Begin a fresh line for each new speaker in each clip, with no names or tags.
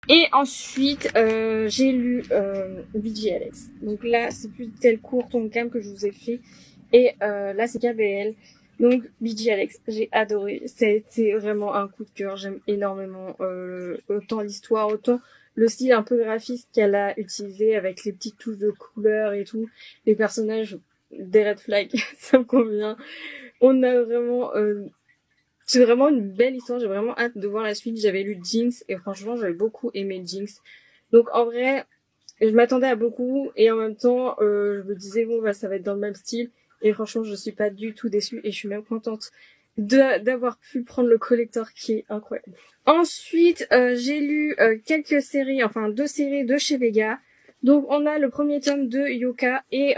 Et ensuite, j'ai lu BGLX. Donc là, c'est plus tel court ton cam que je vous ai fait. Et là, c'est KBL. Donc BGLX, j'ai adoré. C'était vraiment un coup de cœur. J'aime énormément autant l'histoire, autant le style un peu graphiste qu'elle a utilisé avec les petites touches de couleur et tout. Les personnages, des red flags, ça me convient. On a vraiment c'est vraiment une belle histoire, j'ai vraiment hâte de voir la suite. J'avais lu Jinx et franchement j'avais beaucoup aimé Jinx. Donc en vrai, je m'attendais à beaucoup et en même temps je me disais bon bah ça va être dans le même style et franchement je suis pas du tout déçue et je suis même contente d'avoir pu prendre le collector qui est incroyable. Ensuite j'ai lu quelques séries, enfin 2 séries de chez Vega. Donc on a le premier tome de Yoka et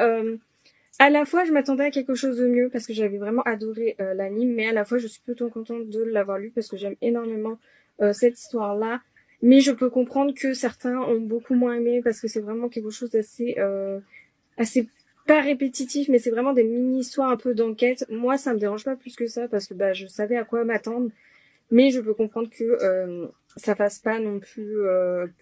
à la fois, je m'attendais à quelque chose de mieux parce que j'avais vraiment adoré l'anime, mais à la fois, je suis plutôt contente de l'avoir lu parce que j'aime énormément cette histoire-là. Mais je peux comprendre que certains ont beaucoup moins aimé parce que c'est vraiment quelque chose d'assez, assez pas répétitif, mais c'est vraiment des mini-histoires un peu d'enquête. Moi, ça me dérange pas plus que ça parce que bah je savais à quoi m'attendre, mais je peux comprendre que ça fasse pas non plus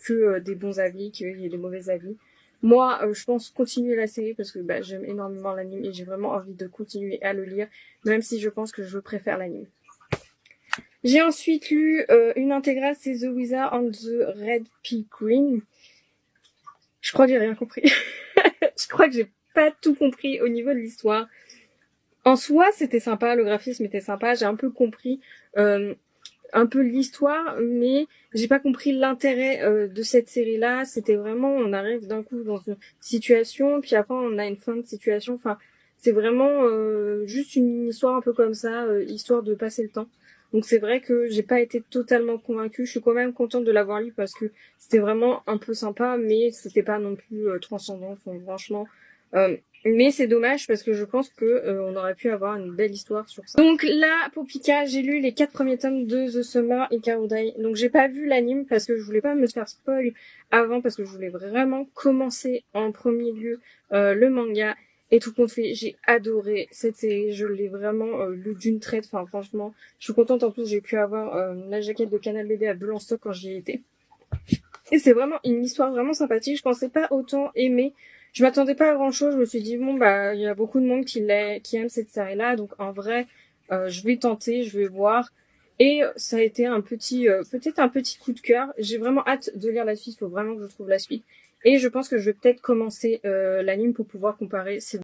que des bons avis, qu'il y ait des mauvais avis. Moi, je pense continuer la série parce que bah, j'aime énormément l'anime et j'ai vraiment envie de continuer à le lire, même si je pense que je préfère l'anime. J'ai ensuite lu une intégrale, c'est The Wizard and the Red Pea Green. Je crois que j'ai rien compris. Je crois que j'ai pas tout compris au niveau de l'histoire. En soi, c'était sympa, le graphisme était sympa, j'ai un peu compris un peu l'histoire, mais j'ai pas compris l'intérêt de cette série-là. C'était vraiment, on arrive d'un coup dans une situation, puis après on a une fin de situation. Enfin, c'est vraiment juste une histoire un peu comme ça, histoire de passer le temps. Donc c'est vrai que j'ai pas été totalement convaincue. Je suis quand même contente de l'avoir lu parce que c'était vraiment un peu sympa, mais c'était pas non plus transcendant. Enfin, franchement. Mais c'est dommage parce que je pense que on aurait pu avoir une belle histoire sur ça. Donc là, pour Pika, j'ai lu les 4 premiers tomes de The Summer Ikaruday. Donc j'ai pas vu l'anime parce que je voulais pas me faire spoil avant parce que je voulais vraiment commencer en premier lieu le manga. Et tout compte fait, j'ai adoré cette série. Je l'ai vraiment lu d'une traite. Enfin franchement, je suis contente. En plus, j'ai pu avoir la jaquette de Canal BD à Besançon quand j'y étais. Et c'est vraiment une histoire vraiment sympathique. Je pensais pas autant aimer. Je m'attendais pas à grand chose. Je me suis dit bon bah il y a beaucoup de monde qui aime cette série là, donc en vrai je vais tenter, je vais voir. Et ça a été un petit peut-être un petit coup de cœur. J'ai vraiment hâte de lire la suite. Il faut vraiment que je trouve la suite. Et je pense que je vais peut-être commencer l'anime pour pouvoir comparer ces